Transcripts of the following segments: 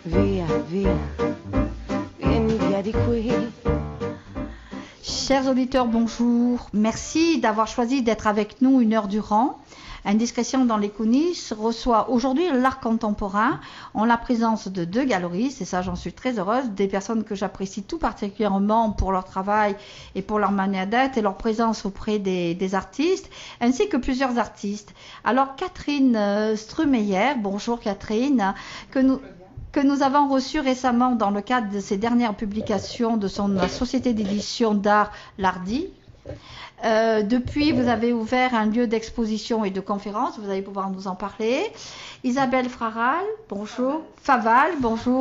Via, via, vieni via di qui. Chers auditeurs, bonjour. Merci d'avoir choisi d'être avec nous une heure durant. Indiscrétion dans les coulisses reçoit aujourd'hui l'art contemporain en la présence de deux galeristes, et ça j'en suis très heureuse, des personnes que j'apprécie tout particulièrement pour leur travail et pour leur manière d'être et leur présence auprès des artistes, ainsi que plusieurs artistes. Alors Catherine Strumeyer, bonjour Catherine, que nous avons reçue récemment dans le cadre de ses dernières publications de la société d'édition d'art L'Hardy. Depuis, vous avez ouvert un lieu d'exposition et de conférence, vous allez pouvoir nous en parler. Isabelle Faval, bonjour,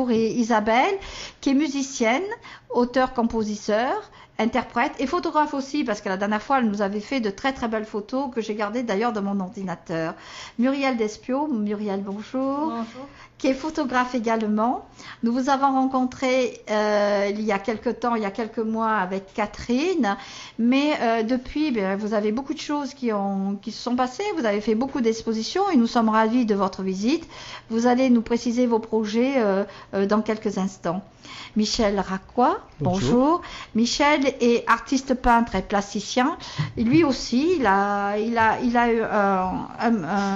et Isabelle, qui est musicienne, auteure-compositeur, interprète et photographe aussi, parce que la dernière fois, elle nous avait fait de très très belles photos que j'ai gardées d'ailleurs dans mon ordinateur. Muriel Despiau, Muriel, bonjour. Bonjour. Qui est photographe également. Nous vous avons rencontré il y a quelques mois avec Catherine, mais depuis, vous avez beaucoup de choses qui se sont passées, vous avez fait beaucoup d'expositions et nous sommes ravis de votre visite. Vous allez nous préciser vos projets dans quelques instants. Michel Racqua, bonjour. Michel est artiste peintre et plasticien. Et lui aussi, il a eu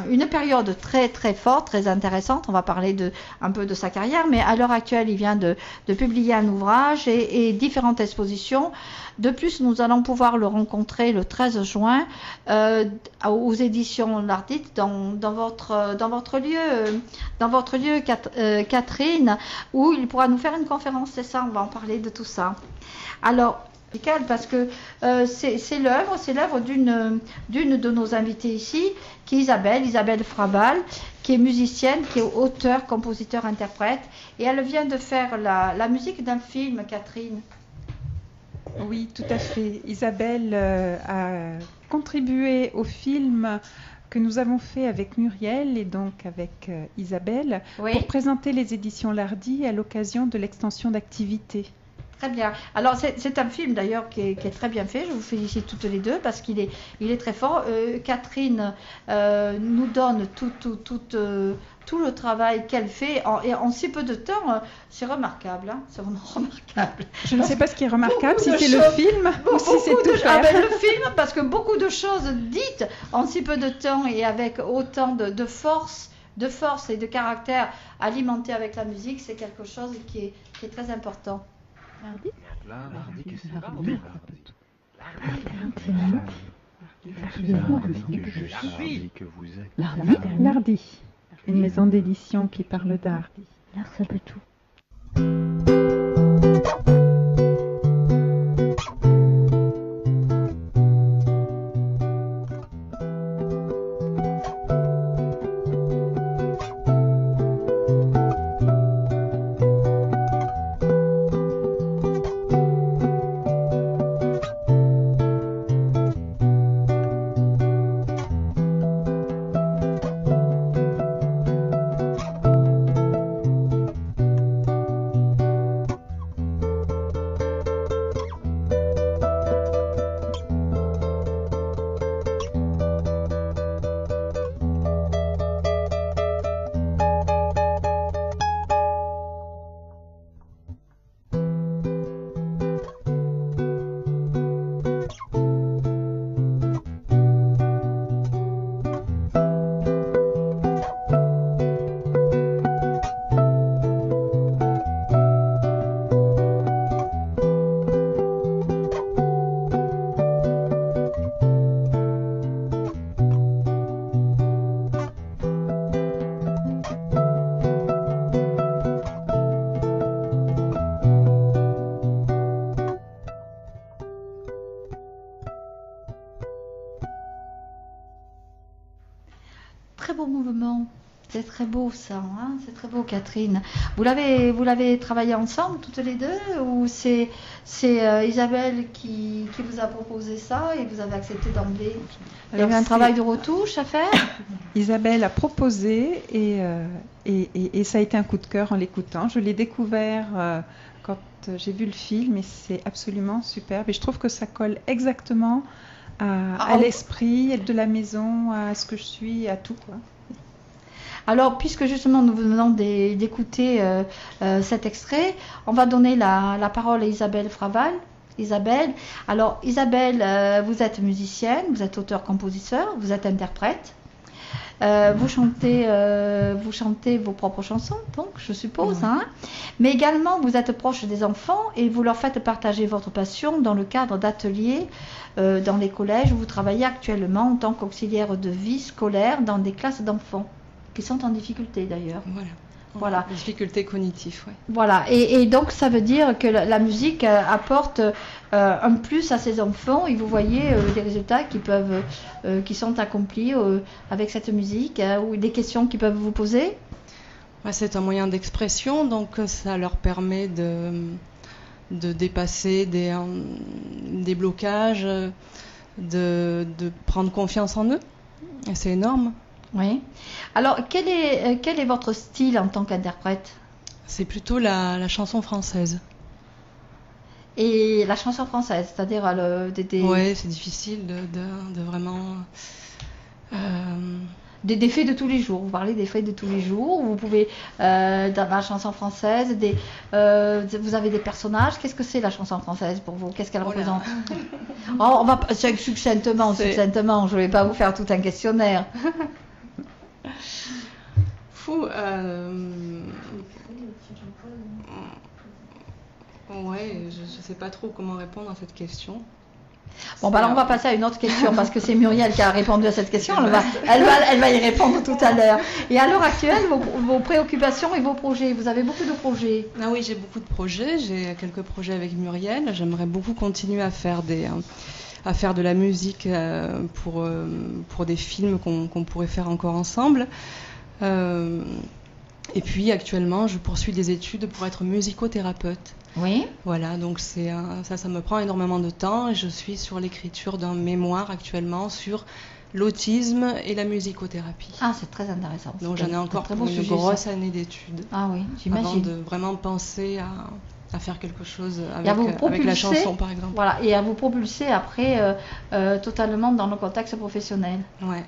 une période très très forte, très intéressante. On va parler un peu de sa carrière, mais à l'heure actuelle, il vient de publier un ouvrage et différentes expositions. De plus, nous allons pouvoir le rencontrer le 13 juin aux éditions L'Hardy dans votre lieu, Catherine, où il pourra nous faire une conférence. C'est ça, on va en parler de tout ça. Alors, parce que c'est l'œuvre d'une de nos invitées ici, qui est Isabelle Faval, qui est musicienne, qui est auteure, compositeur, interprète, et elle vient de faire la musique d'un film, Catherine. Oui, tout à fait. Isabelle a contribué au film que nous avons fait avec Muriel et donc avec Isabelle, oui, pour présenter les éditions L'Hardy à l'occasion de l'extension d'activité. Très bien. Alors c'est un film d'ailleurs qui est très bien fait. Je vous félicite toutes les deux parce qu'il est très fort. Catherine nous donne tout le travail qu'elle fait en si peu de temps. C'est remarquable, hein, c'est vraiment remarquable. Je ne sais pas ce qui est remarquable, si c'est le film ou si c'est tout faire. Le film, parce que beaucoup de choses dites en si peu de temps et avec autant de force et de caractère alimenté avec la musique, c'est quelque chose qui est très important. L'Hardy, qu'est-ce que c'est? L'Hardy que vous êtes. L'Hardy, une maison d'édition qui parle d'art. L'art, ça peut tout. Très beau mouvement, c'est très beau ça, hein, c'est très beau Catherine. Vous l'avez travaillé ensemble toutes les deux ou c'est Isabelle qui vous a proposé ça et vous avez accepté d'emblée? Il y avait un travail de retouche à faire? Isabelle a proposé et ça a été un coup de cœur en l'écoutant. Je l'ai découvert quand j'ai vu le film et c'est absolument superbe et je trouve que ça colle exactement à l'esprit de la maison, à ce que je suis, à tout, quoi. Alors, puisque justement nous venons d'écouter cet extrait, on va donner la parole à Isabelle Fraval. Isabelle, alors Isabelle, vous êtes musicienne, vous êtes auteur-compositeur, vous êtes interprète. Vous chantez vos propres chansons, donc je suppose, Oui. hein. Mais également vous êtes proche des enfants et vous leur faites partager votre passion dans le cadre d'ateliers dans les collèges où vous travaillez actuellement en tant qu'auxiliaire de vie scolaire dans des classes d'enfants qui sont en difficulté d'ailleurs. Voilà. Difficultés cognitives, ouais. Voilà, et donc ça veut dire que la musique apporte un plus à ces enfants et vous voyez les résultats qui sont accomplis avec cette musique ou des questions qu'ils peuvent vous poser. Ouais, c'est un moyen d'expression, donc ça leur permet de dépasser des blocages, de prendre confiance en eux. Et c'est énorme. Oui. Alors, quel est votre style en tant qu'interprète? C'est plutôt la chanson française. Et la chanson française, c'est-à-dire Ouais, c'est difficile de vraiment... des faits de tous les jours. Vous parlez des faits de tous les jours. Vous pouvez, dans la chanson française, vous avez des personnages. Qu'est-ce que c'est la chanson française pour vous? Qu'est-ce qu'elle représente? Oh, on va succinctement. Je ne vais pas vous faire tout un questionnaire. Ouais, je ne sais pas trop comment répondre à cette question. Bon, bah alors on va passer à une autre question parce que c'est Muriel qui a répondu à cette question. Elle va y répondre tout à l'heure. Et à l'heure actuelle, vos préoccupations et vos projets, vous avez beaucoup de projets? Ah oui, j'ai beaucoup de projets. J'ai quelques projets avec Muriel. J'aimerais beaucoup continuer à faire de la musique pour des films qu'on pourrait faire encore ensemble. Et puis actuellement, je poursuis des études pour être musicothérapeute. Oui. Voilà, donc ça me prend énormément de temps et je suis sur l'écriture d'un mémoire actuellement sur l'autisme et la musicothérapie. Ah, c'est très intéressant. Donc j'en ai encore pour une grosse année d'études. Ah oui, j'imagine. Avant de vraiment penser à faire quelque chose avec la chanson, par exemple. Voilà, et à vous propulser après totalement dans le contexte professionnel. Ouais.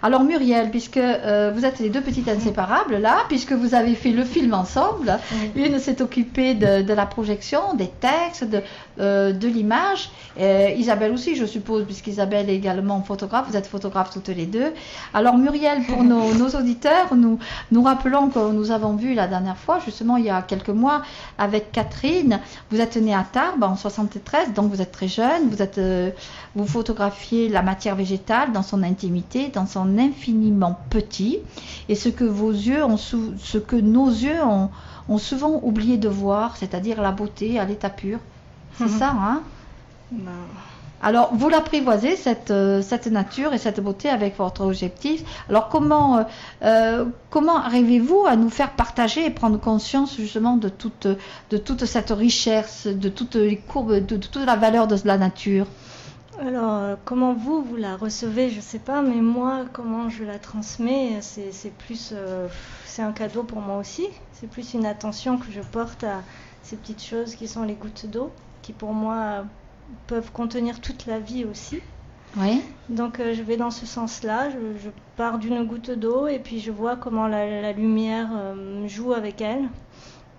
Alors Muriel, puisque vous êtes les deux petites inséparables là, puisque vous avez fait le film ensemble, oui. Une s'est occupée de la projection, des textes, de l'image, Isabelle aussi je suppose, puisqu'Isabelle est également photographe, vous êtes photographe toutes les deux. Alors Muriel, pour nos auditeurs, nous rappelons que nous avons vu la dernière fois, justement il y a quelques mois, avec Catherine, vous êtes née à Tarbes en 73, donc vous êtes très jeune, vous photographiez la matière végétale dans son intimité, dans son infiniment petit, et ce que nos yeux ont souvent oublié de voir, c'est-à-dire la beauté à l'état pur. C'est ça, hein? Ben... Alors, vous l'apprivoisez, cette nature et cette beauté avec votre objectif. Alors, comment arrivez-vous à nous faire partager et prendre conscience justement de toute cette richesse, de toutes les courbes, de toute la valeur de la nature? Alors, comment vous la recevez, je ne sais pas, mais moi, comment je la transmets, c'est plus, c'est un cadeau pour moi aussi. C'est plus une attention que je porte à ces petites choses qui sont les gouttes d'eau, qui pour moi peuvent contenir toute la vie aussi. Oui. Donc, je vais dans ce sens-là. Je pars d'une goutte d'eau et puis je vois comment la lumière joue avec elle.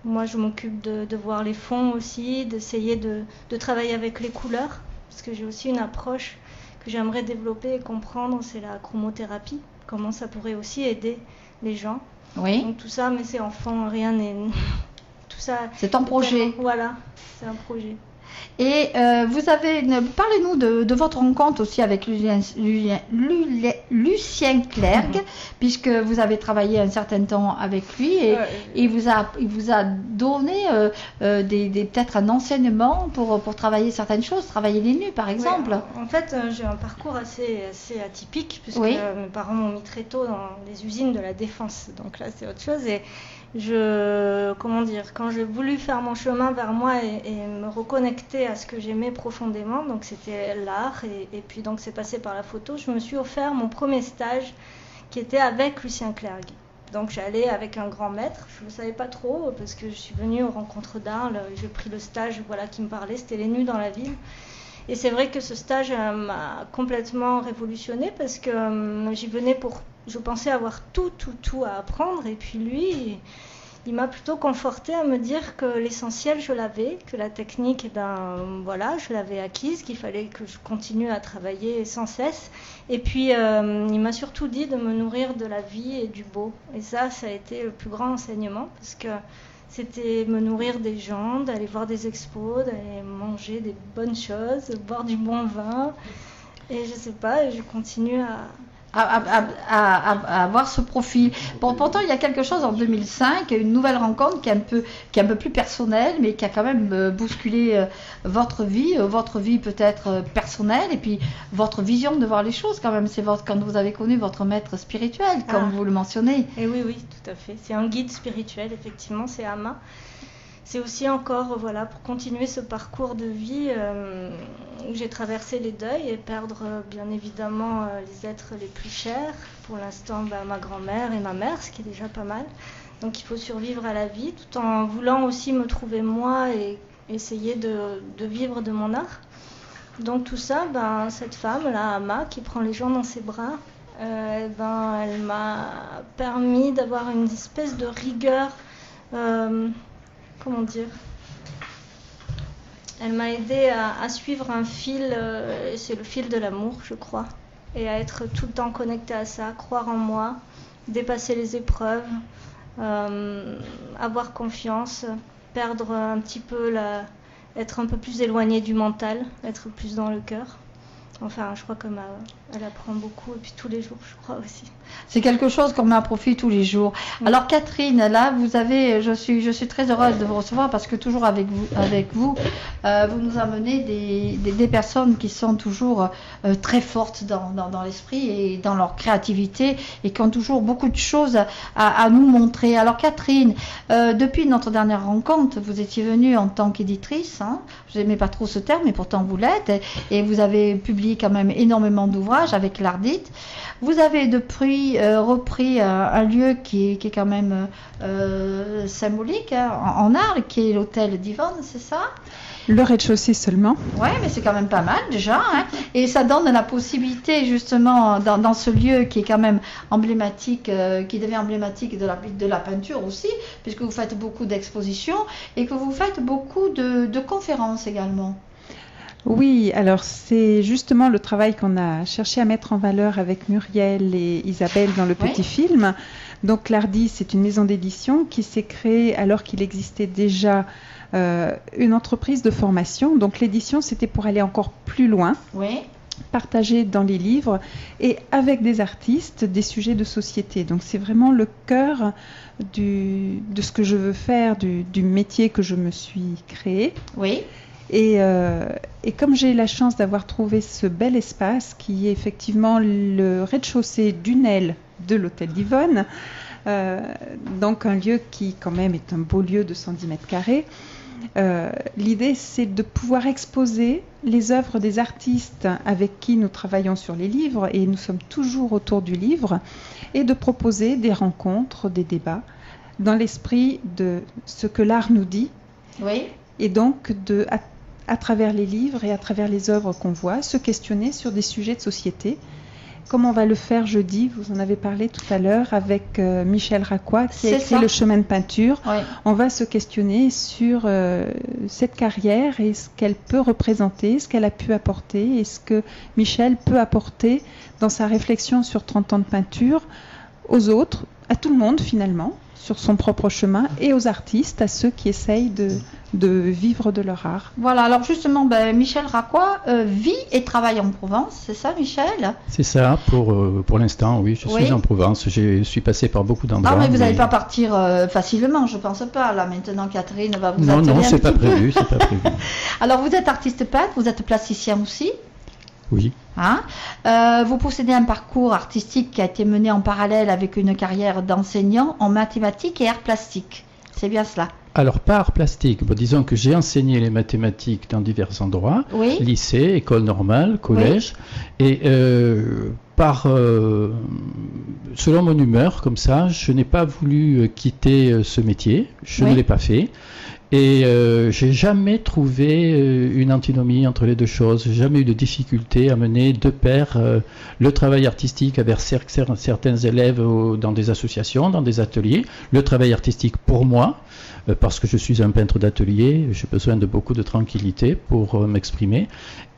Moi, je m'occupe de voir les fonds aussi, d'essayer de travailler avec les couleurs. Parce que j'ai aussi une approche que j'aimerais développer et comprendre, c'est la chromothérapie, comment ça pourrait aussi aider les gens. Oui. Donc tout ça, mais c'est enfant, rien n'est... Tout ça... C'est ton projet. Voilà, c'est un projet. Et parlez-nous de votre rencontre aussi avec Lucien Clergue, puisque vous avez travaillé un certain temps avec lui et il vous a donné peut-être un enseignement pour travailler certaines choses, travailler les nus par exemple. Oui, en fait, j'ai un parcours assez atypique, puisque mes parents m'ont mis très tôt dans les usines de la défense, donc là c'est autre chose. Et quand j'ai voulu faire mon chemin vers moi et me reconnecter à ce que j'aimais profondément, donc c'était l'art et puis donc c'est passé par la photo, je me suis offert mon premier stage qui était avec Lucien Clergue. Donc j'allais avec un grand maître, je ne savais pas trop parce que je suis venue aux rencontres d'Arles, j'ai pris le stage qui me parlait, c'était les nus dans la ville. Et c'est vrai que ce stage m'a complètement révolutionné parce que j'y venais pour, je pensais avoir tout à apprendre. Et puis lui, il m'a plutôt conforté à me dire que l'essentiel, je l'avais, que la technique, eh ben, voilà, je l'avais acquise, qu'il fallait que je continue à travailler sans cesse. Et puis, il m'a surtout dit de me nourrir de la vie et du beau. Et ça a été le plus grand enseignement parce que c'était me nourrir des gens, d'aller voir des expos, d'aller manger des bonnes choses, boire du bon vin. Et je sais pas, je continue à avoir ce profil. Bon, pourtant, il y a quelque chose en 2005, une nouvelle rencontre qui est un peu plus personnelle, mais qui a quand même bousculé votre vie peut-être personnelle, et puis votre vision de voir les choses quand même. C'est quand vous avez connu votre maître spirituel, comme vous le mentionnez. Et oui, tout à fait. C'est un guide spirituel, effectivement, c'est Ama. C'est aussi encore, voilà, pour continuer ce parcours de vie où j'ai traversé les deuils et perdre bien évidemment les êtres les plus chers. Pour l'instant, ma grand-mère et ma mère, ce qui est déjà pas mal. Donc il faut survivre à la vie tout en voulant aussi me trouver moi et essayer de vivre de mon art. Donc tout ça, cette femme, là, Ama, qui prend les gens dans ses bras, elle m'a permis d'avoir une espèce de rigueur. Comment dire ? Elle m'a aidé à suivre un fil, c'est le fil de l'amour, je crois, et à être tout le temps connectée à ça, croire en moi, dépasser les épreuves, avoir confiance, perdre un petit peu être un peu plus éloignée du mental, être plus dans le cœur. Enfin, je crois qu'elle apprend beaucoup, et puis tous les jours, je crois aussi. C'est quelque chose qu'on met à profit tous les jours. Alors Catherine, là, je suis très heureuse de vous recevoir parce que toujours avec vous nous amenez des personnes qui sont toujours très fortes dans l'esprit et dans leur créativité et qui ont toujours beaucoup de choses à nous montrer. Alors Catherine, depuis notre dernière rencontre, vous étiez venue en tant qu'éditrice. Hein. Je n'aimais pas trop ce terme, mais pourtant vous l'êtes. Et vous avez publié quand même énormément d'ouvrages avec l'Ardite. Vous avez depuis repris un lieu qui est quand même symbolique en art, qui est l'hôtel d'Yvonne, c'est ça ? Le rez-de-chaussée seulement. Oui, mais c'est quand même pas mal déjà. Hein. Et ça donne la possibilité justement dans ce lieu qui est quand même emblématique, qui devient emblématique de la peinture aussi, puisque vous faites beaucoup d'expositions et que vous faites beaucoup de conférences également. Oui, alors c'est justement le travail qu'on a cherché à mettre en valeur avec Muriel et Isabelle dans le petit film. Donc l'Ardite, c'est une maison d'édition qui s'est créée alors qu'il existait déjà une entreprise de formation. Donc l'édition, c'était pour aller encore plus loin, partager dans les livres et avec des artistes des sujets de société. Donc c'est vraiment le cœur de ce que je veux faire, du métier que je me suis créé. Oui. Et comme j'ai la chance d'avoir trouvé ce bel espace qui est effectivement le rez-de-chaussée d'une aile de l'hôtel d'Yvonne, donc un lieu qui quand même est un beau lieu de 110 mètres carrés, l'idée c'est de pouvoir exposer les œuvres des artistes avec qui nous travaillons sur les livres, et nous sommes toujours autour du livre, et de proposer des rencontres, des débats dans l'esprit de ce que l'art nous dit. Oui. Et donc à travers les livres et à travers les œuvres qu'on voit, se questionner sur des sujets de société, comme on va le faire jeudi, vous en avez parlé tout à l'heure, avec Michel Racqua, qui a écrit Le chemin de peinture. Oui. On va se questionner sur cette carrière et ce qu'elle peut représenter, ce qu'elle a pu apporter et ce que Michel peut apporter dans sa réflexion sur 30 ans de peinture aux autres, à tout le monde finalement, sur son propre chemin, et aux artistes, à ceux qui essayent de vivre de leur art. Voilà, alors justement, Michel Racqua vit et travaille en Provence, c'est ça Michel ? C'est ça, pour l'instant, oui, je suis en Provence, je suis passé par beaucoup d'endroits. Ah, mais vous n'allez pas partir facilement, je ne pense pas, là maintenant Catherine va vous atteler un c'est pas petit peu. prévu, c'est pas prévu. Alors vous êtes artiste peintre, vous êtes plasticien aussi ? Oui. Hein vous possédez un parcours artistique qui a été mené en parallèle avec une carrière d'enseignant en mathématiques et arts plastiques. C'est bien cela ? Alors, pas art plastique. Bon, disons que j'ai enseigné les mathématiques dans divers endroits, lycée, école normale, collège, et selon mon humeur, comme ça, je n'ai pas voulu quitter ce métier, je ne l'ai pas fait. Et j'ai jamais trouvé une antinomie entre les deux choses. J'ai jamais eu de difficulté à mener de pair le travail artistique avec certains élèves dans des associations, dans des ateliers, le travail artistique pour moi, parce que je suis un peintre d'atelier, j'ai besoin de beaucoup de tranquillité pour m'exprimer.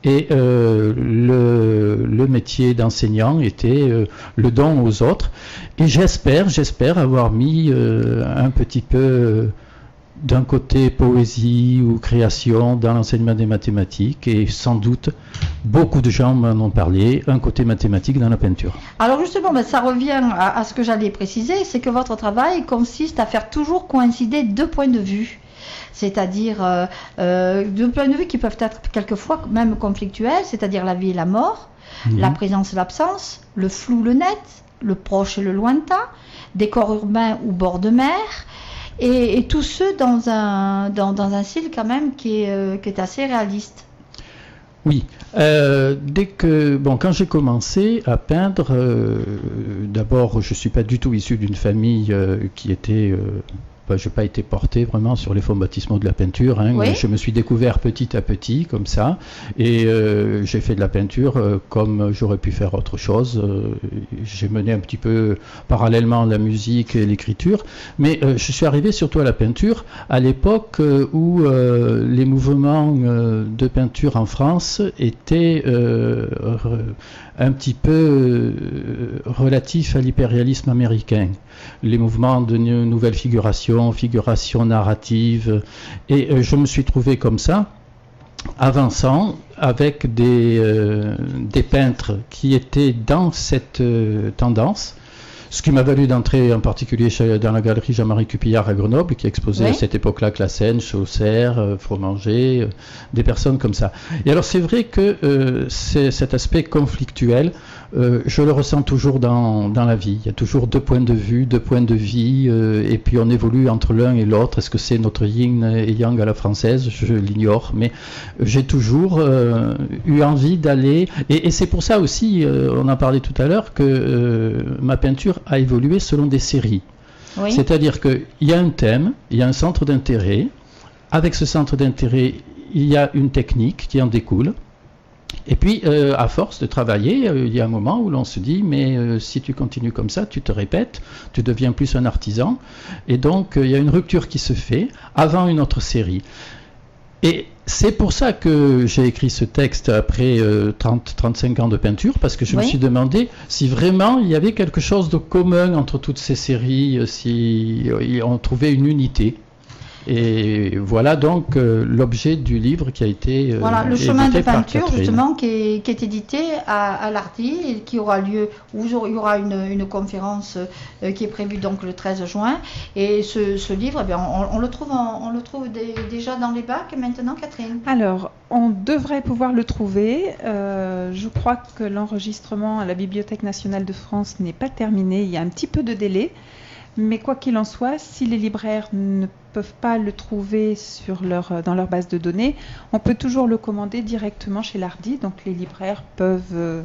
Et le métier d'enseignant était le don aux autres. Et j'espère avoir mis un petit peu d'un côté poésie ou création dans l'enseignement des mathématiques, et sans doute beaucoup de gens m'en ont parlé, un côté mathématique dans la peinture. Alors justement, ça revient à ce que j'allais préciser, c'est que votre travail consiste à faire toujours coïncider deux points de vue. C'est-à-dire deux points de vue qui peuvent être quelquefois même conflictuels, c'est-à-dire la vie et la mort, la présence et l'absence, le flou, le net, le proche et le lointain, décor urbain ou bord de mer, et tout ce dans un style quand même qui est assez réaliste. Oui, quand j'ai commencé à peindre, d'abord je ne suis pas du tout issu d'une famille qui était... je n'ai pas été porté vraiment sur les fonds baptismaux de la peinture. Oui. Je me suis découvert petit à petit, comme ça, et j'ai fait de la peinture comme j'aurais pu faire autre chose. J'ai mené un petit peu parallèlement la musique et l'écriture, mais je suis arrivé surtout à la peinture à l'époque où les mouvements de peinture en France étaient un petit peu relatifs à l'hyperréalisme américain. Les mouvements de nouvelle figuration narrative, et je me suis trouvé comme ça, avançant avec des peintres qui étaient dans cette tendance, ce qui m'a valu d'entrer en particulier dans la galerie Jean-Marie Cupillard à Grenoble, qui exposait à cette époque-là Classen, Chaucer, Fromanger, des personnes comme ça. Et alors c'est vrai que cet aspect conflictuel, je le ressens toujours dans la vie. Il y a toujours deux points de vue, deux points de vie, et puis on évolue entre l'un et l'autre. Est-ce que c'est notre yin et yang à la française? Je l'ignore, mais j'ai toujours eu envie d'aller, et c'est pour ça aussi, on en parlait tout à l'heure, que ma peinture a évolué selon des séries. Oui. C'est-à-dire qu'il y a un thème, il y a un centre d'intérêt. Avec ce centre d'intérêt, il y a une technique qui en découle. Et puis, à force de travailler, il y a un moment où l'on se dit, mais si tu continues comme ça, tu te répètes, tu deviens plus un artisan. Et donc, il y a une rupture qui se fait avant une autre série. Et c'est pour ça que j'ai écrit ce texte après 30-35 ans de peinture, parce que je me suis demandé si vraiment il y avait quelque chose de commun entre toutes ces séries, si on trouvait une unité. Et voilà donc l'objet du livre qui a été voilà, le chemin de peinture justement qui est édité à l'Ardi et qui aura lieu, où il y aura une conférence qui est prévue donc le 13 juin. Et ce livre, eh bien, on le trouve déjà dans les bacs maintenant, Catherine? Alors, on devrait pouvoir le trouver. Je crois que l'enregistrement à la Bibliothèque nationale de France n'est pas terminé. Il y a un petit peu de délai. Mais quoi qu'il en soit, si les libraires ne peuvent pas le trouver dans leur base de données, on peut toujours le commander directement chez l'Ardi. Donc les libraires peuvent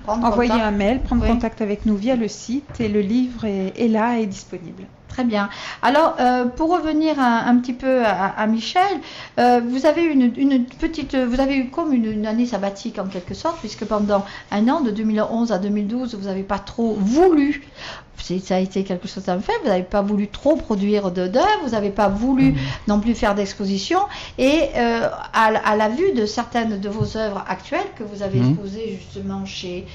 envoyer un mail, prendre contact avec nous via le site, et le livre est là et disponible. Très bien. Alors, pour revenir un petit peu à Michel, vous avez vous avez eu comme une année sabbatique en quelque sorte, puisque pendant un an, de 2011 à 2012, vous n'avez pas trop voulu. Ça a été quelque chose d'un fait, vous n'avez pas voulu trop produire d'œuvres, vous n'avez pas voulu non plus faire d'exposition, et à la vue de certaines de vos œuvres actuelles que vous avez exposées justement chez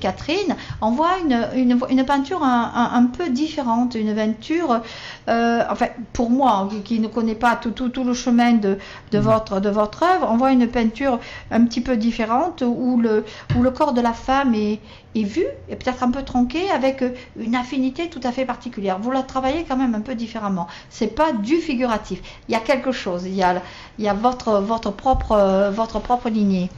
Catherine, on voit une peinture un peu différente, une peinture, enfin pour moi qui ne connais pas tout le chemin de votre œuvre, on voit une peinture un petit peu différente où le corps de la femme est vu, et peut-être un peu tronqué, avec une affinité tout à fait particulière. Vous la travaillez quand même un peu différemment. C'est pas du figuratif. Il y a quelque chose. Il y a votre propre lignée.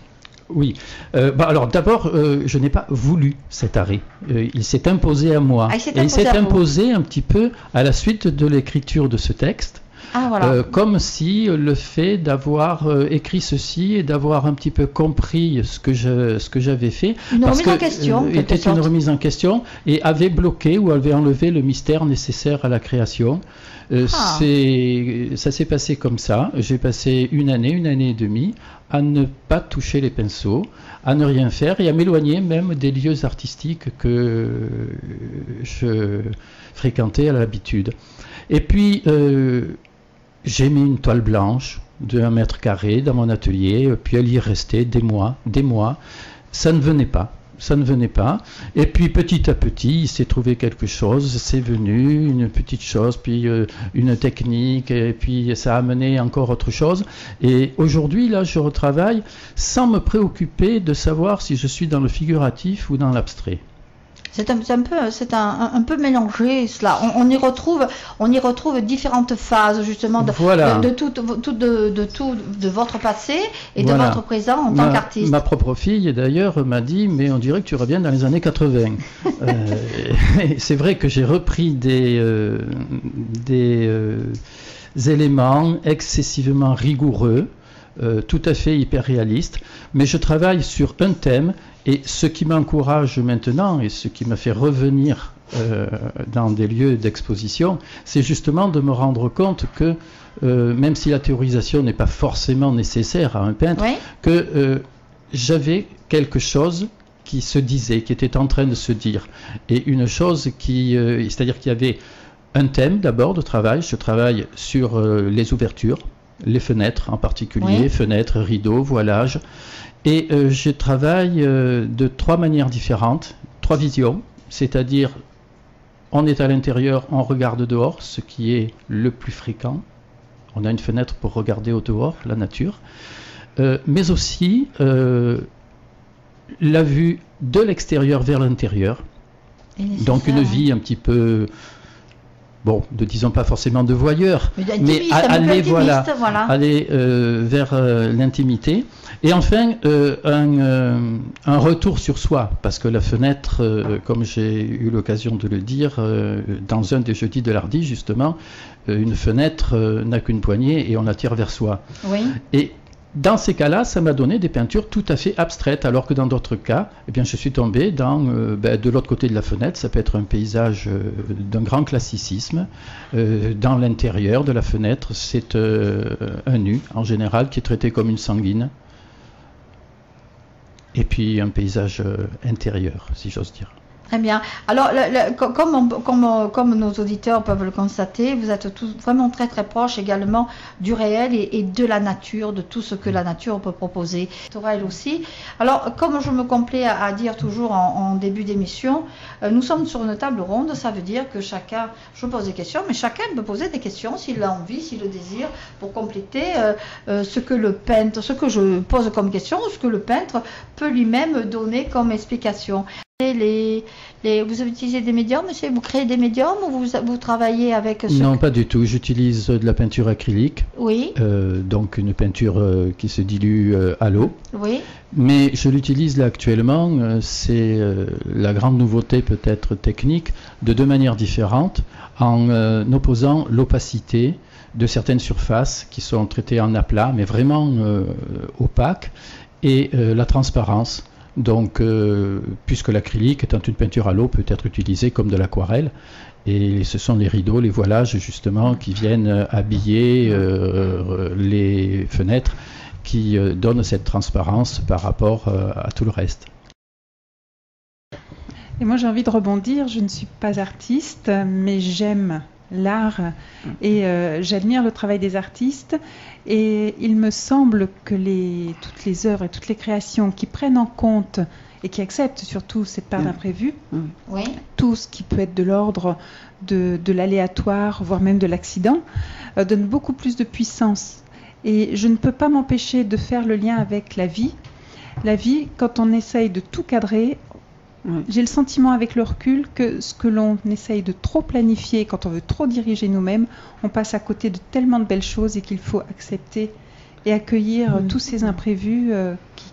Oui. Alors d'abord, je n'ai pas voulu cet arrêt. Il s'est imposé à moi. Il s'est imposé un petit peu à la suite de l'écriture de ce texte. Ah, voilà. Comme si le fait d'avoir écrit ceci et d'avoir un petit peu compris ce que j'avais fait, une remise en question, était une remise en question, et avait bloqué ou avait enlevé le mystère nécessaire à la création. Ça s'est passé comme ça. J'ai passé une année et demie à ne pas toucher les pinceaux, à ne rien faire et à m'éloigner même des lieux artistiques que je fréquentais à l'habitude. Et puis, j'ai mis une toile blanche de 1 mètre carré dans mon atelier, puis elle y restait des mois. Ça ne venait pas. Et puis petit à petit, il s'est trouvé quelque chose, c'est venu, une petite chose, puis une technique, et puis ça a amené encore autre chose. Et aujourd'hui, là, je retravaille sans me préoccuper de savoir si je suis dans le figuratif ou dans l'abstrait. C'est un peu mélangé cela. On y retrouve différentes phases justement de votre passé et de votre présent en tant qu'artiste. Ma propre fille d'ailleurs m'a dit mais on dirait que tu reviens dans les années 80. C'est vrai que j'ai repris des éléments excessivement rigoureux, tout à fait hyper réalistes, mais je travaille sur un thème. Et ce qui m'encourage maintenant et ce qui me fait revenir dans des lieux d'exposition, c'est justement de me rendre compte que même si la théorisation n'est pas forcément nécessaire à un peintre, que j'avais quelque chose qui se disait, qui était en train de se dire. Et une chose c'est-à-dire qu'il y avait un thème d'abord de travail. Je travaille sur les ouvertures, les fenêtres en particulier, fenêtres, rideaux, voilage. Et je travaille de 3 manières différentes, 3 visions, c'est-à-dire on est à l'intérieur, on regarde dehors, ce qui est le plus fréquent. On a une fenêtre pour regarder au dehors, la nature, mais aussi la vue de l'extérieur vers l'intérieur. Donc une vie un petit peu... Bon, disons pas forcément de voyeur, mais aller vers l'intimité. Et enfin, un retour sur soi, parce que la fenêtre, comme j'ai eu l'occasion de le dire dans un des jeudis de l'Hardy, justement, une fenêtre n'a qu'une poignée et on la tire vers soi. Oui. Et dans ces cas-là, ça m'a donné des peintures tout à fait abstraites, alors que dans d'autres cas, eh bien, je suis tombé dans, de l'autre côté de la fenêtre, ça peut être un paysage d'un grand classicisme. Dans l'intérieur de la fenêtre, c'est un nu, en général, qui est traité comme une sanguine. Et puis un paysage intérieur, si j'ose dire. Très bien. Alors, comme nos auditeurs peuvent le constater, vous êtes tous vraiment très très proches également du réel et de la nature, de tout ce que la nature peut proposer. Elle aussi. Alors, comme je me complais à dire toujours en début d'émission, nous sommes sur une table ronde, ça veut dire que chacun, je pose des questions, mais chacun peut poser des questions s'il a envie, s'il le désire, pour compléter ce que le peintre, ce que je pose comme question, ou ce que le peintre peut lui-même donner comme explication. Vous utilisez des médiums, monsieur? Vous créez des médiums ou vous travaillez avec Non, pas du tout. J'utilise de la peinture acrylique. Oui. Donc une peinture qui se dilue à l'eau. Oui. Mais je l'utilise là actuellement. C'est la grande nouveauté peut-être technique de 2 manières différentes, en opposant l'opacité de certaines surfaces qui sont traitées en aplat, mais vraiment opaques, et la transparence. Donc, puisque l'acrylique, étant une peinture à l'eau, peut être utilisée comme de l'aquarelle, et ce sont les rideaux, les voilages, justement, qui viennent habiller les fenêtres, qui donnent cette transparence par rapport à tout le reste. Et moi, j'ai envie de rebondir. Je ne suis pas artiste, mais j'aime l'art et j'admire le travail des artistes. Et il me semble que toutes les œuvres et toutes les créations qui prennent en compte et qui acceptent surtout cette part d'imprévu, tout ce qui peut être de l'ordre de l'aléatoire, voire même de l'accident, donne beaucoup plus de puissance. Et je ne peux pas m'empêcher de faire le lien avec la vie. La vie, quand on essaye de tout cadrer, j'ai le sentiment avec le recul que ce que l'on essaye de trop planifier, quand on veut trop diriger nous-mêmes, on passe à côté de tellement de belles choses et qu'il faut accepter et accueillir tous ces imprévus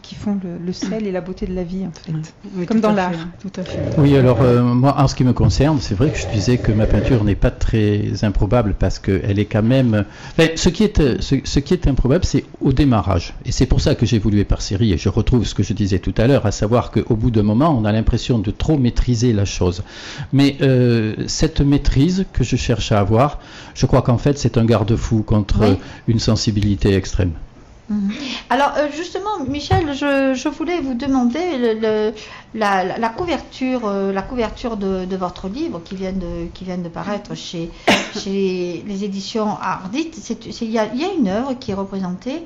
qui font le sel et la beauté de la vie, en fait. Oui, comme dans l'art. Tout à fait. Oui, alors moi, en ce qui me concerne, c'est vrai que je disais que ma peinture n'est pas très improbable parce qu'elle est quand même... Enfin, ce qui est improbable, c'est au démarrage. Et c'est pour ça que j'ai évolué par série, et je retrouve ce que je disais tout à l'heure, à savoir qu'au bout d'un moment, on a l'impression de trop maîtriser la chose. Mais cette maîtrise que je cherche à avoir, je crois qu'en fait, c'est un garde-fou contre une sensibilité extrême. Alors justement, Michel, je voulais vous demander la couverture de votre livre qui vient de paraître chez les éditions Ardite. Il y a une œuvre qui est représentée,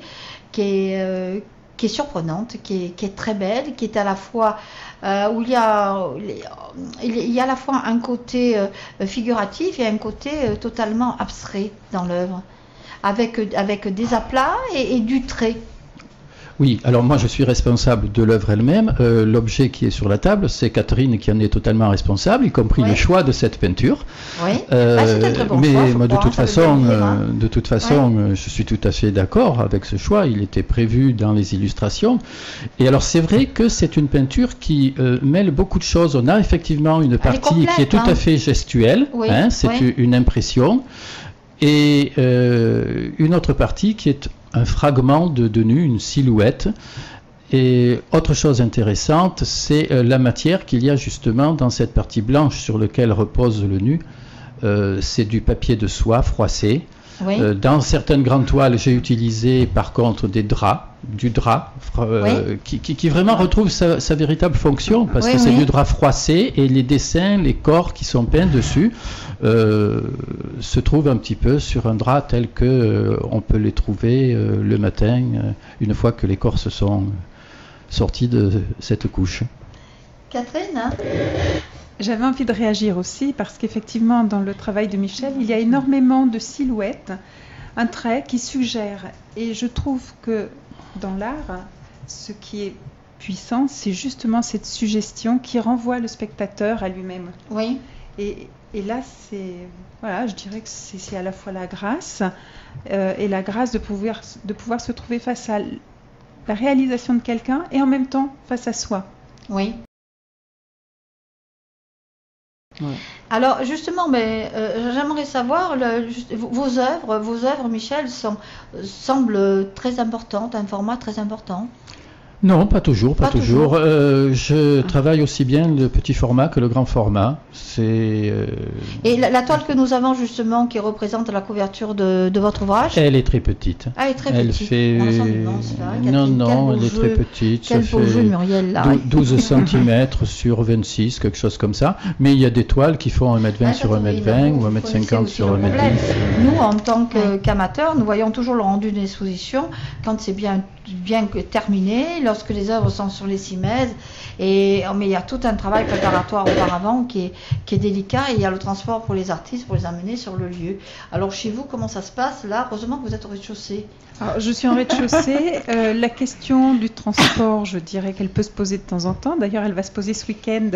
qui est surprenante, qui est très belle, qui est à la fois où il y a à la fois un côté figuratif et un côté totalement abstrait dans l'œuvre. Avec des aplats et du trait. Oui, alors moi je suis responsable de l'œuvre elle-même. L'objet qui est sur la table, c'est Catherine qui en est totalement responsable, y compris le choix de cette peinture. Oui. C'est un très bon choix, moi, de toute façon, je suis tout à fait d'accord avec ce choix. Il était prévu dans les illustrations. Et alors c'est vrai que c'est une peinture qui mêle beaucoup de choses. On a effectivement une partie qui est tout à fait gestuelle. Oui, c'est une impression. Et une autre partie qui est un fragment de nu, une silhouette. Et autre chose intéressante, c'est la matière qu'il y a justement dans cette partie blanche sur laquelle repose le nu. C'est du papier de soie froissé. Oui. Dans certaines grandes toiles, j'ai utilisé par contre du drap qui vraiment retrouve sa véritable fonction parce que c'est du drap froissé et les dessins, les corps qui sont peints dessus se trouvent un petit peu sur un drap tel que on peut les trouver le matin une fois que les corps se sont sortis de cette couche. Catherine, J'avais envie de réagir aussi parce qu'effectivement dans le travail de Michel, il y a énormément de silhouettes, un trait qui suggère. Et je trouve que dans l'art, ce qui est puissant, c'est justement cette suggestion qui renvoie le spectateur à lui-même. Oui. Et là, je dirais que c'est à la fois la grâce et la grâce de pouvoir se trouver face à la réalisation de quelqu'un et en même temps face à soi. Oui. Ouais. Alors justement, j'aimerais savoir vos œuvres, Michel, semblent très importantes, un format très important. Non, pas toujours. Je travaille aussi bien le petit format que le grand format. Et la toile que nous avons justement, qui représente la couverture de votre ouvrage, elle est très petite. Elle est très petite. Fait... Non, elle est très petite. Quel beau jeu, Muriel, là. 12 cm sur 26, quelque chose comme ça. Mais il y a des toiles qui font 1m20 sur 1m20 ou 1m50 sur 1m10. Nous, en tant qu'amateurs, nous voyons toujours le rendu d'une exposition quand c'est bien terminé, lorsque les œuvres sont sur les cimaises, mais il y a tout un travail préparatoire auparavant qui est délicat, et il y a le transport pour les artistes, pour les amener sur le lieu. Alors chez vous, comment ça se passe là? Heureusement que vous êtes au rez-de-chaussée. Alors, je suis en rez-de-chaussée. La question du transport, je dirais qu'elle peut se poser de temps en temps. D'ailleurs, elle va se poser ce week-end,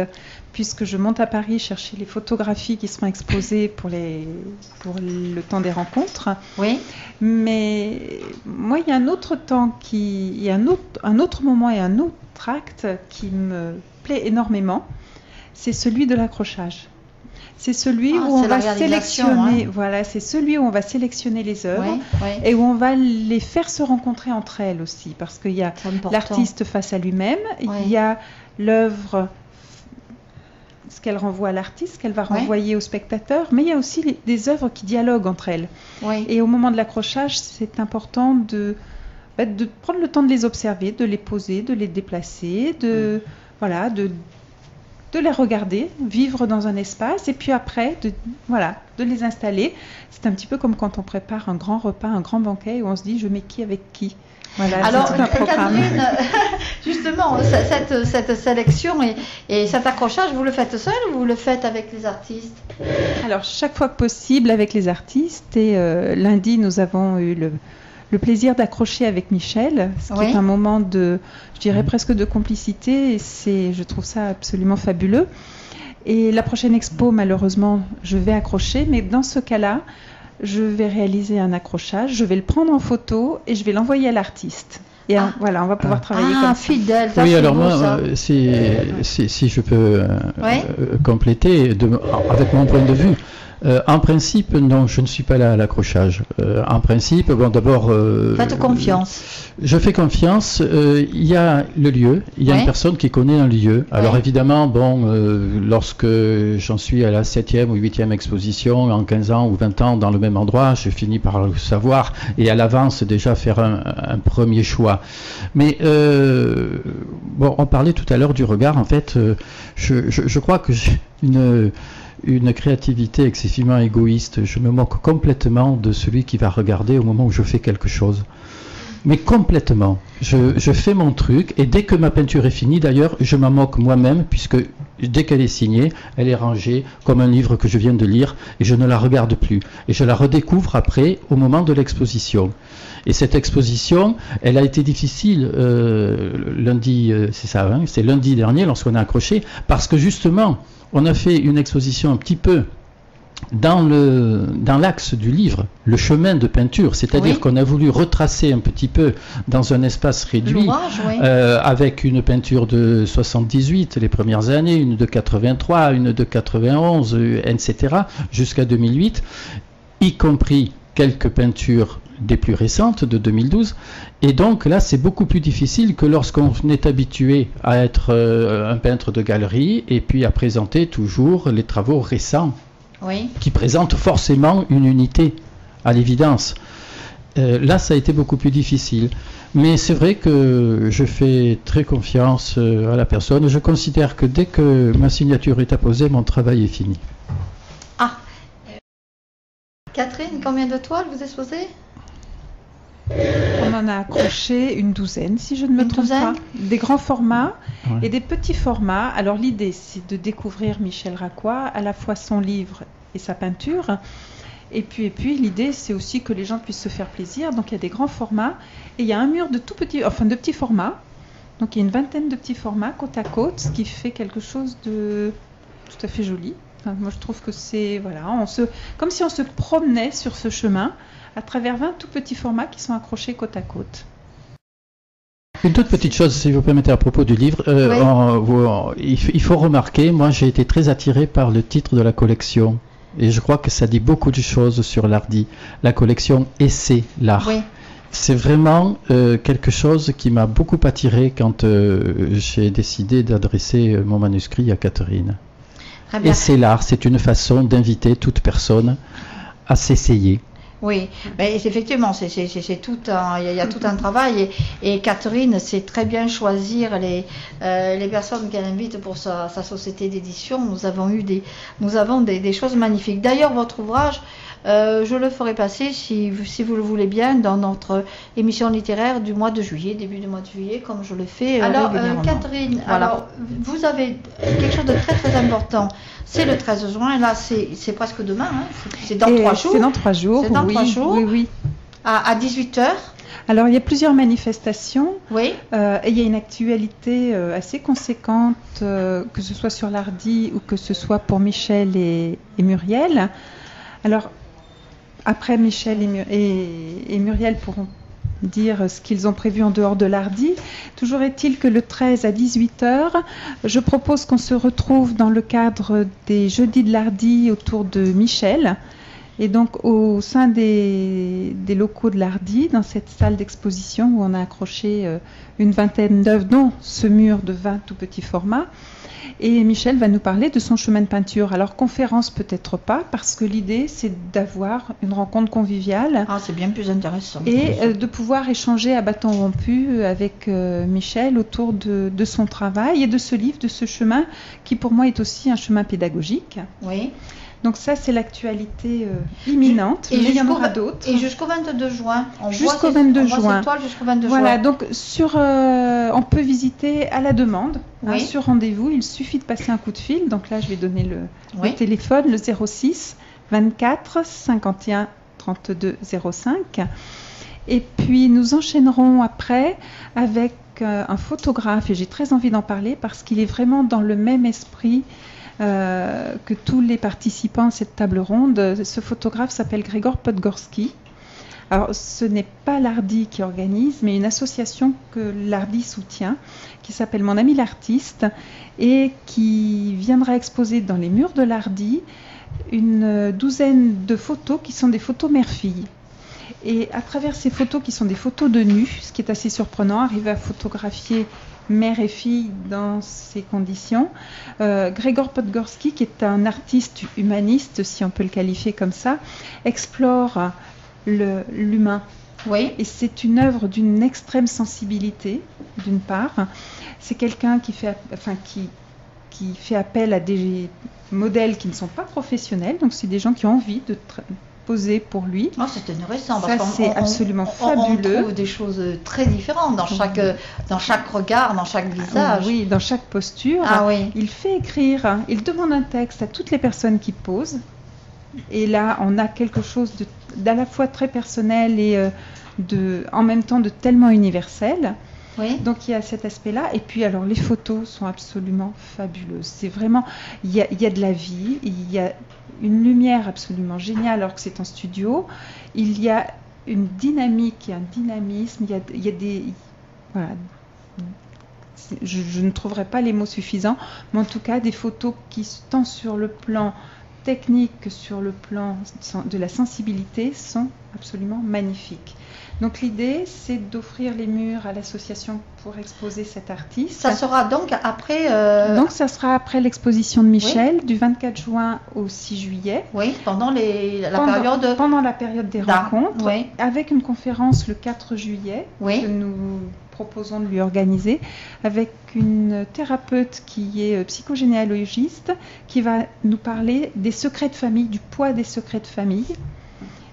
puisque je monte à Paris chercher les photographies qui seront exposées pour le temps des rencontres. Oui. Mais moi, il y a un autre temps, il y a un autre moment et un autre acte qui me plaît énormément. C'est celui de l'accrochage. C'est celui où on va sélectionner, c'est celui où on va sélectionner les œuvres et où on va les faire se rencontrer entre elles aussi, parce qu'il y a l'artiste face à lui-même, il y a l'œuvre, ce qu'elle renvoie à l'artiste, ce qu'elle va renvoyer au spectateur, mais il y a aussi des œuvres qui dialoguent entre elles. Et au moment de l'accrochage, c'est important de prendre le temps de les observer, de les poser, de les déplacer, de les regarder, vivre dans un espace, et puis après, de les installer. C'est un petit peu comme quand on prépare un grand repas, un grand banquet, où on se dit, je mets qui avec qui. Voilà, alors, Catherine, justement, cette sélection et cet accrochage, vous le faites seul ou vous le faites avec les artistes? Alors, chaque fois que possible avec les artistes, et lundi, nous avons eu le plaisir d'accrocher avec Michel, ce qui est un moment je dirais presque de complicité, et je trouve ça absolument fabuleux. Et la prochaine expo, malheureusement, je vais accrocher, mais dans ce cas-là, je vais réaliser un accrochage, je vais le prendre en photo et je vais l'envoyer à l'artiste. Et voilà, on va pouvoir travailler comme ça. Fidèle, ça, oui, c'est alors beau, moi, ça. si je peux compléter avec mon point de vue, en principe, non, je ne suis pas là à l'accrochage. En principe, bon, d'abord... Faites confiance. Je fais confiance. Il y a le lieu, il y a une personne qui connaît un lieu. Alors évidemment, bon, lorsque j'en suis à la 7e ou 8e exposition, en 15 ans ou 20 ans dans le même endroit, je finis par le savoir et à l'avance déjà faire un premier choix. Mais bon, on parlait tout à l'heure du regard. En fait, je crois que j'ai une créativité excessivement égoïste. Je me moque complètement de celui qui va regarder au moment où je fais quelque chose. Mais complètement. Je fais mon truc et dès que ma peinture est finie, d'ailleurs, je m'en moque moi-même puisque dès qu'elle est signée, elle est rangée comme un livre que je viens de lire et je ne la regarde plus. Et je la redécouvre après au moment de l'exposition. Et cette exposition, elle a été difficile lundi, c'est ça, hein, c'est lundi dernier lorsqu'on a accroché parce que justement, on a fait une exposition un petit peu dans l'axe du livre, le chemin de peinture, c'est-à-dire qu'on a voulu retracer un petit peu dans un espace réduit, avec une peinture de 78, les premières années, une de 83, une de 91, etc., jusqu'à 2008, y compris quelques peintures des plus récentes, de 2012, et donc là c'est beaucoup plus difficile que lorsqu'on est habitué à être un peintre de galerie et puis à présenter toujours les travaux récents qui présentent forcément une unité à l'évidence. Là ça a été beaucoup plus difficile, mais c'est vrai que je fais très confiance à la personne. Je considère que dès que ma signature est apposée, mon travail est fini. Catherine, combien de toiles vous exposez? On en a accroché une douzaine, si je ne me trompe pas. Des grands formats et des petits formats. Alors l'idée, c'est de découvrir Michel Racquois, à la fois son livre et sa peinture. Et puis l'idée, c'est aussi que les gens puissent se faire plaisir. Donc il y a des grands formats et il y a un mur de petits formats. Donc il y a une vingtaine de petits formats côte à côte, ce qui fait quelque chose de tout à fait joli. Enfin, moi, je trouve que c'est comme si on se promenait sur ce chemin à travers 20 tout petits formats qui sont accrochés côte à côte. Une toute petite chose, si vous permettez, à propos du livre, il faut remarquer, moi j'ai été très attiré par le titre de la collection, et je crois que ça dit beaucoup de choses sur l'Hardy. La collection Essai l'art. Oui. C'est vraiment quelque chose qui m'a beaucoup attiré quand j'ai décidé d'adresser mon manuscrit à Catherine. Et c'est l'art, c'est une façon d'inviter toute personne à s'essayer. Oui, mais effectivement, c'est tout il y a tout un travail et Catherine sait très bien choisir les personnes qu'elle invite pour sa société d'édition. Nous avons des choses magnifiques. D'ailleurs, votre ouvrage, je le ferai passer, si vous le voulez bien, dans notre émission littéraire du mois de juillet, début du mois de juillet, comme je le fais régulièrement. Catherine, alors, vous avez quelque chose de très très important. C'est le 13 juin, là c'est presque demain, hein. C'est dans 3 jours. C'est dans 3 jours, c'est dans 3 jours, oui. À 18h. Alors il y a plusieurs manifestations, et il y a une actualité assez conséquente, que ce soit sur l'Hardy ou que ce soit pour Michel et Muriel. Alors après Michel et Muriel pourront dire ce qu'ils ont prévu en dehors de l'Hardy. Toujours est-il que le 13 à 18h, je propose qu'on se retrouve dans le cadre des Jeudis de l'Hardy autour de Michel. Et donc au sein des locaux de l'Hardy, dans cette salle d'exposition où on a accroché une vingtaine d'œuvres, dont ce mur de 20 tout petits formats. Et Michel va nous parler de son chemin de peinture. Alors, conférence peut-être pas, parce que l'idée, c'est d'avoir une rencontre conviviale. Ah, c'est bien plus intéressant. Et de pouvoir échanger à bâton rompu avec Michel autour de son travail et de ce livre, de ce chemin, qui pour moi est aussi un chemin pédagogique. Oui. Donc ça, c'est l'actualité imminente, mais il y en aura d'autres. Et jusqu'au 22 juin. Jusqu'au 22 juin. Jusqu'au 22 voilà, juin. donc on peut visiter à la demande, sur rendez-vous. Il suffit de passer un coup de fil. Donc là, je vais donner le téléphone, le 06 24 51 32 05. Et puis, nous enchaînerons après avec un photographe. Et j'ai très envie d'en parler parce qu'il est vraiment dans le même esprit que tous les participants à cette table ronde. Ce photographe s'appelle Grégor Podgorski. Alors, ce n'est pas l'Hardy qui organise, mais une association que l'Hardy soutient, qui s'appelle Mon ami l'artiste, et qui viendra exposer dans les murs de l'Hardy une douzaine de photos qui sont des photos mère-fille. Et à travers ces photos qui sont des photos de nus, ce qui est assez surprenant, arriver à photographier mère et fille dans ces conditions. Grégor Podgorski, qui est un artiste humaniste, si on peut le qualifier comme ça, explore l'humain. Oui. Et c'est une œuvre d'une extrême sensibilité, d'une part. C'est quelqu'un qui fait appel à des modèles qui ne sont pas professionnels, donc c'est des gens qui ont envie de poser pour lui. Oh, c'est intéressant. Ça, c'est absolument fabuleux. On trouve des choses très différentes dans chaque regard, dans chaque visage. Oui, dans chaque posture. Ah, oui. Il fait écrire, il demande un texte à toutes les personnes qui posent. Et là, on a quelque chose d'à la fois très personnel et en même temps de tellement universel. Oui. Donc il y a cet aspect-là. Et puis alors les photos sont absolument fabuleuses. C'est vraiment, il y a de la vie, il y a une lumière absolument géniale alors que c'est en studio. Il y a une dynamique et un dynamisme. Il y a des, voilà. Je ne trouverai pas les mots suffisants, mais en tout cas des photos qui, tant sur le plan technique que sur le plan de la sensibilité, sont absolument magnifiques. Donc l'idée, c'est d'offrir les murs à l'association pour exposer cet artiste. Ça sera donc après... Donc ça sera après l'exposition de Michel, oui, du 24 juin au 6 juillet. Oui, pendant la période des rencontres, oui, avec une conférence le 4 juillet, oui, que nous proposons de lui organiser, avec une thérapeute qui est psychogénéalogiste, qui va nous parler des secrets de famille, du poids des secrets de famille,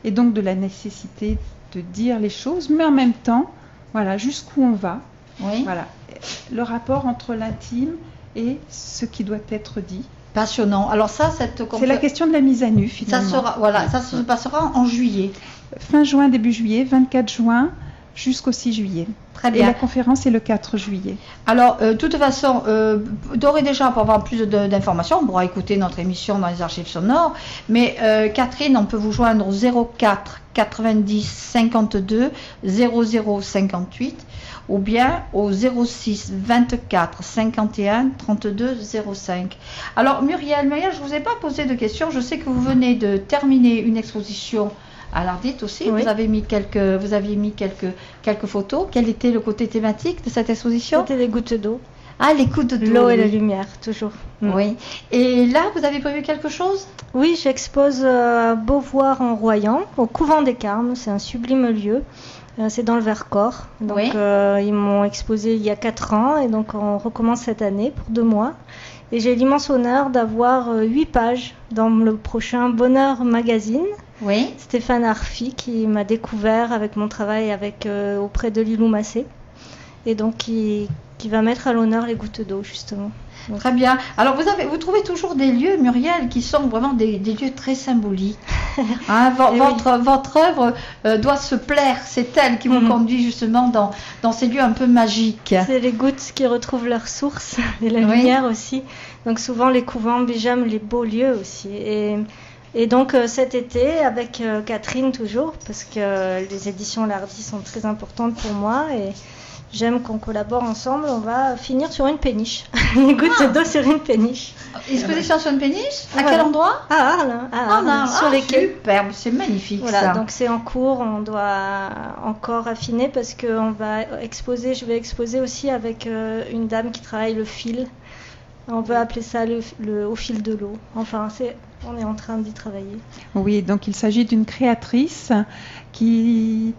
et donc de la nécessité de dire les choses, mais en même temps, voilà, jusqu'où on va. Oui. Voilà, le rapport entre l'intime et ce qui doit être dit. Passionnant. Alors ça, c'est la question de la mise à nu finalement. Ça se passera en juillet. Fin juin, début juillet, 24 juin jusqu'au 6 juillet. Très bien. Et la conférence est le 4 juillet. Alors, de toute façon, d'ores et déjà, pour avoir plus d'informations, on pourra écouter notre émission dans les archives sonores. Mais Catherine, on peut vous joindre au 04 90 52 00 58 ou bien au 06 24 51 32 05. Alors, Muriel, je ne vous ai pas posé de questions. Je sais que vous venez de terminer une exposition à l'Ardit aussi, oui. Vous aviez mis quelques photos. Quel était le côté thématique de cette exposition? C'était les gouttes d'eau. Ah, les gouttes d'eau. L'eau et la lumière, toujours. Oui. Et là, vous avez prévu quelque chose? Oui, j'expose à Beauvoir en Royan, au Couvent des Carmes. C'est un sublime lieu. C'est dans le Vercors. Donc, oui. Ils m'ont exposé il y a 4 ans et donc on recommence cette année pour 2 mois. Et j'ai l'immense honneur d'avoir 8 pages dans le prochain Bonheur Magazine. Oui. Stéphane Arfi qui m'a découvert avec mon travail auprès de Lilou Massé et donc qui va mettre à l'honneur les gouttes d'eau justement. Donc, très bien. Alors vous trouvez toujours des lieux, Muriel, qui sont vraiment des lieux très symboliques. Hein, votre œuvre doit se plaire. C'est elle qui vous conduit justement dans ces lieux un peu magiques. C'est les gouttes qui retrouvent leur source et la lumière aussi. Donc souvent les couvents, j'aime les beaux lieux aussi. Et donc cet été, avec Catherine toujours, parce que les éditions L'Hardy sont très importantes pour moi et j'aime qu'on collabore ensemble, on va finir sur une péniche. Une goutte d'eau sur une péniche. Exposition sur une péniche? À quel endroit? À Arles, sur les quais. Superbe, c'est magnifique voilà, ça. Donc c'est en cours, on doit encore affiner parce que je vais exposer aussi avec une dame qui travaille le fil. On peut appeler ça au fil de l'eau. Enfin, on est en train d'y travailler. Oui, donc il s'agit d'une créatrice qui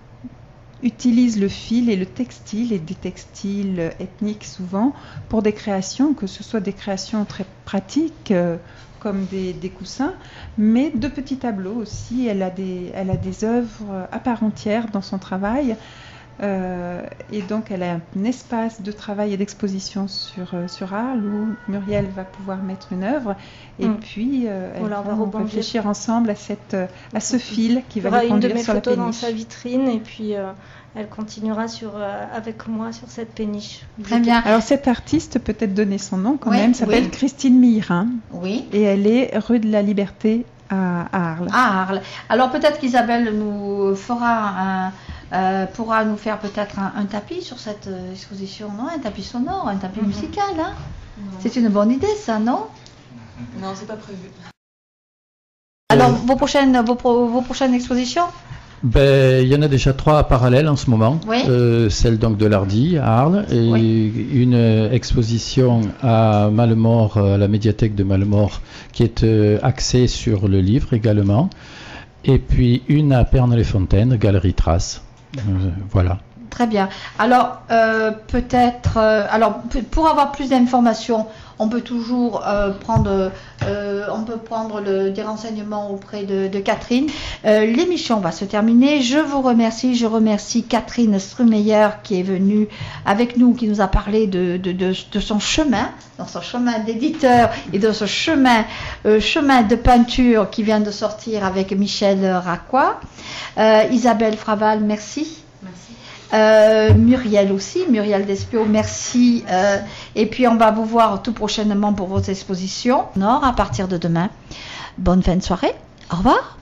utilise le fil et le textile, et des textiles ethniques souvent, pour des créations, que ce soit des créations très pratiques, comme des coussins, mais de petits tableaux aussi. Elle a des œuvres à part entière dans son travail. Et donc elle a un espace de travail et d'exposition sur Arles où Muriel va pouvoir mettre une œuvre et puis on va réfléchir ensemble à ce fil qui va les conduire sur la péniche. Il y aura une de mes photos dans sa vitrine et puis elle continuera avec moi sur cette péniche. Très bien. Alors cette artiste, peut-être donner son nom quand même, s'appelle Christine Mirin. Oui. Et elle est rue de la Liberté à Arles. À Arles. Alors peut-être qu'Isabelle nous pourra nous faire peut-être un tapis sur cette exposition, non? Un tapis sonore, un tapis musical, hein? C'est une bonne idée, ça, non? Non, c'est pas prévu. Alors, vos prochaines expositions? Ben, il y en a déjà 3 parallèles en ce moment. Oui. Celle donc de l'Hardy à Arles et une exposition à Malemort, à la médiathèque de Malemort, qui est axée sur le livre également. Et puis une à Pernes-les-Fontaines, Galerie Trace. Voilà. Très bien. Alors, pour avoir plus d'informations, on peut toujours prendre des renseignements auprès de Catherine. L'émission va se terminer. Je remercie Catherine Strumeyer qui est venue avec nous, qui nous a parlé de son chemin, dans son chemin d'éditeur et de ce chemin de peinture qui vient de sortir avec Michel Racquois. Isabelle Fraval, merci. Muriel aussi, Muriel Despio, merci. Et puis on va vous voir tout prochainement pour vos expositions. Nord à partir de demain. Bonne fin de soirée. Au revoir.